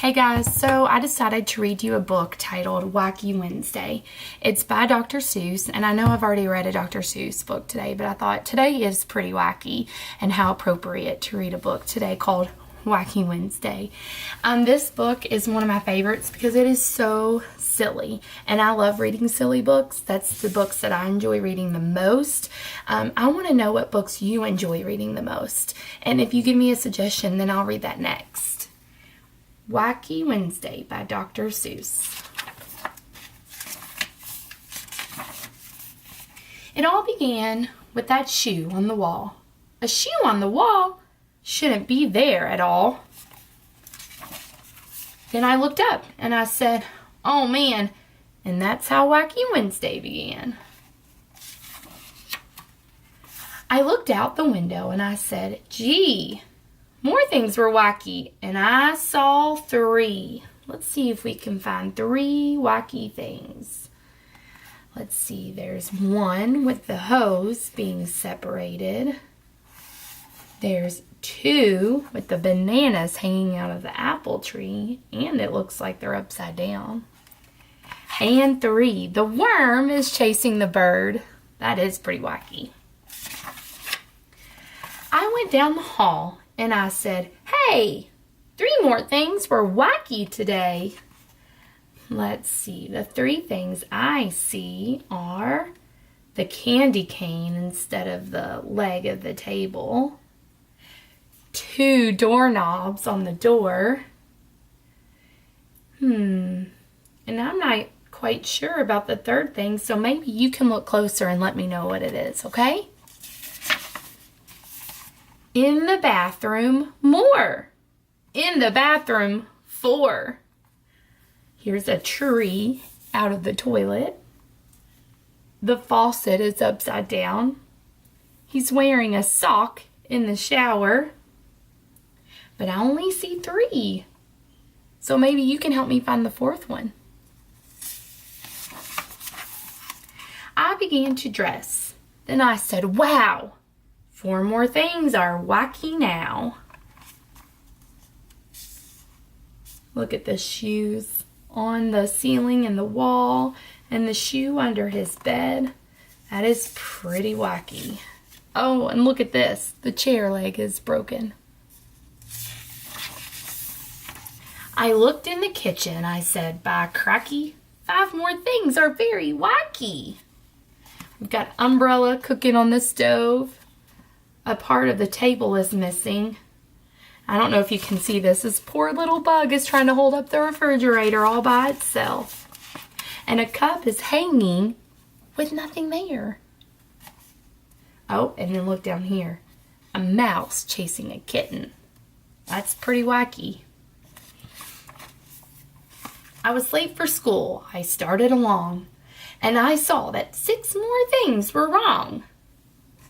Hey guys, so I decided to read you a book titled Wacky Wednesday. It's by Dr. Seuss, and I know I've already read a Dr. Seuss book today, but I thought today is pretty wacky and how appropriate to read a book today called Wacky Wednesday. This book is one of my favorites because it is so silly, and I love reading silly books. That's the books that I enjoy reading the most. I want to know what books you enjoy reading the most, and if you give me a suggestion, then I'll read that next. Wacky Wednesday by Dr. Seuss. It all began with that shoe on the wall. A shoe on the wall shouldn't be there at all. Then I looked up and I said, "Oh man," and that's how Wacky Wednesday began. I looked out the window and I said, "Gee, more things were wacky," and I saw 3. Let's see if we can find 3 wacky things. Let's see, there's one with the hose being separated. There's 2 with the bananas hanging out of the apple tree, and it looks like they're upside down. And 3, the worm is chasing the bird. That is pretty wacky. I went down the hall and I said, "Hey, 3 more things were wacky today." Let's see, the 3 things I see are the candy cane instead of the leg of the table, 2 doorknobs on the door, and I'm not quite sure about the 3rd thing, so maybe you can look closer and let me know what it is, okay? In the bathroom, more. In the bathroom, 4. Here's a tree out of the toilet. The faucet is upside down. He's wearing a sock in the shower. But I only see 3. So maybe you can help me find the 4th one. I began to dress. Then I said, "Wow, 4 more things are wacky now." Look at the shoes on the ceiling and the wall, and the shoe under his bed. That is pretty wacky. Oh, and look at this. The chair leg is broken. I looked in the kitchen. I said, "By cracky, 5 more things are very wacky." We've got umbrella cooking on the stove. A part of the table is missing. I don't know if you can see this. This poor little bug is trying to hold up the refrigerator all by itself. And a cup is hanging with nothing there. Oh, and then look down here. A mouse chasing a kitten. That's pretty wacky. I was late for school. I started along, and I saw that 6 more things were wrong.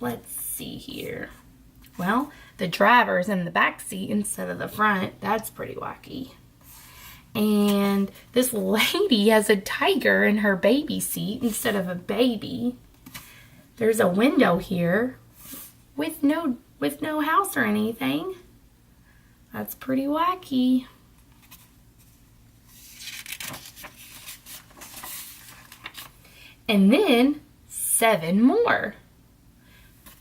Let's see here. Well, the driver's in the back seat instead of the front. That's pretty wacky. And this lady has a tiger in her baby seat instead of a baby. There's a window here with no house or anything. That's pretty wacky. And then 7 more.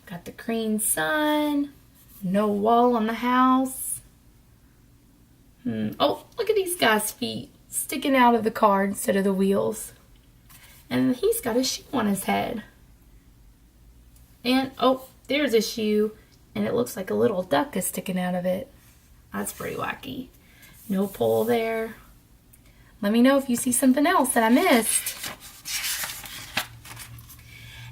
Got the green sun, no wall on the house. Oh, look at these guys' feet sticking out of the car instead of the wheels. And he's got a shoe on his head. And, oh, there's a shoe, and it looks like a little duck is sticking out of it. That's pretty wacky. No pole there. Let me know if you see something else that I missed.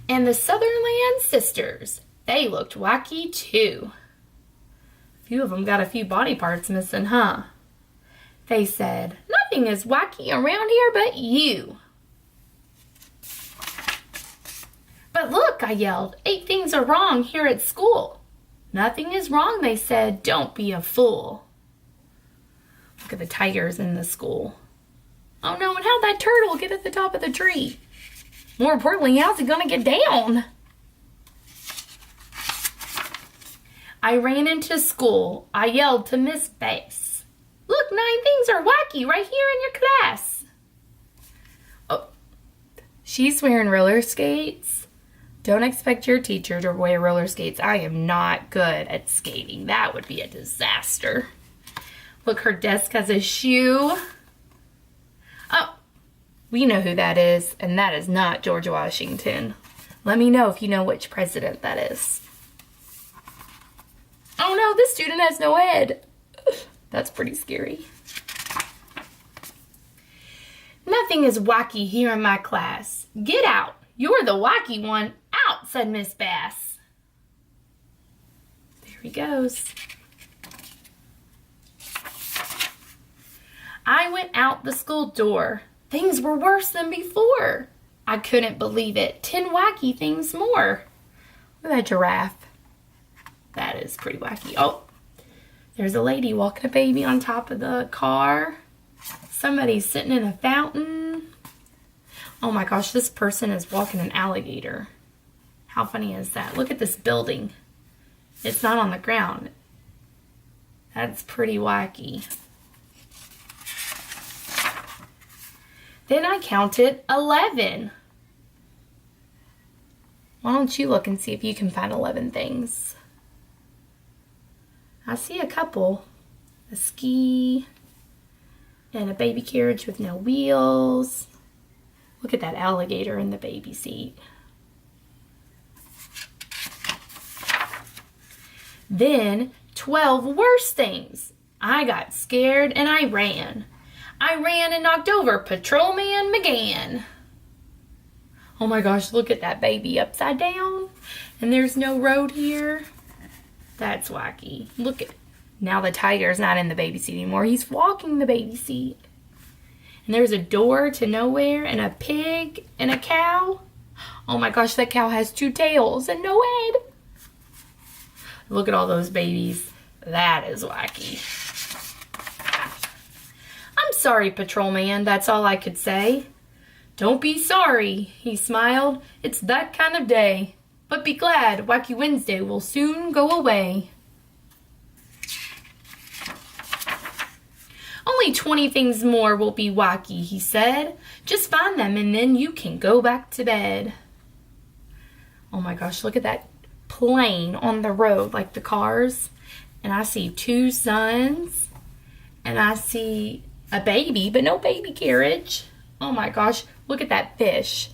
And the Sutherland sisters, they looked wacky too. A few of them got a few body parts missing, huh? They said, "Nothing is wacky around here but you." "But look," I yelled, "8 things are wrong here at school." "Nothing is wrong," they said. "Don't be a fool." Look at the tigers in the school. Oh no, and how'd that turtle get at the top of the tree? More importantly, how's he gonna get down? I ran into school. I yelled to Miss Bass, look, 9 things are wacky right here in your class. Oh, she's wearing roller skates. Don't expect your teacher to wear roller skates. I am not good at skating. That would be a disaster. Look, her desk has a shoe. Oh, we know who that is, and that is not George Washington. Let me know if you know which president that is. Oh no, this student has no head. That's pretty scary. Nothing is wacky here in my class. Get out. You're the wacky one. Out, said Miss Bass. There he goes. I went out the school door. Things were worse than before. I couldn't believe it. 10 wacky things more. Look at that giraffe. That is pretty wacky. Oh, there's a lady walking a baby on top of the car. Somebody's sitting in a fountain. Oh my gosh, this person is walking an alligator. How funny is that? Look at this building. It's not on the ground. That's pretty wacky. Then I counted 11. Why don't you look and see if you can find 11 things? I see a couple. A ski and a baby carriage with no wheels. Look at that alligator in the baby seat. Then 12 worse things. I got scared and I ran. I ran and knocked over Patrolman McGann. Oh my gosh, look at that baby upside down. And there's no road here. That's wacky. Look at, now the tiger's not in the baby seat anymore. He's walking the baby seat. And there's a door to nowhere and a pig and a cow. Oh my gosh, that cow has 2 tails and no head. Look at all those babies. That is wacky. I'm sorry, Patrolman. That's all I could say. Don't be sorry, he smiled. It's that kind of day. But be glad, Wacky Wednesday will soon go away. Only 20 things more will be wacky, he said. Just find them and then you can go back to bed. Oh my gosh, look at that plane on the road, like the cars. And I see 2 suns. And I see a baby, but no baby carriage. Oh my gosh, look at that fish.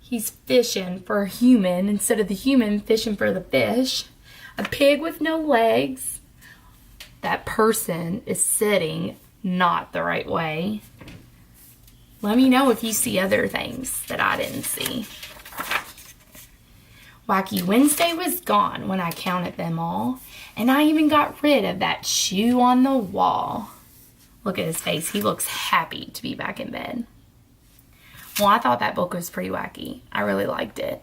He's fishing for a human instead of the human fishing for the fish. A pig with no legs. That person is sitting not the right way. Let me know if you see other things that I didn't see. Wacky Wednesday was gone when I counted them all. And I even got rid of that shoe on the wall. Look at his face. He looks happy to be back in bed. Well, I thought that book was pretty wacky. I really liked it.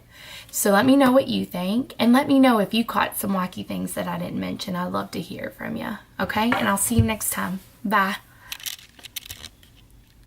So let me know what you think. And let me know if you caught some wacky things that I didn't mention. I'd love to hear from you. Okay? And I'll see you next time. Bye.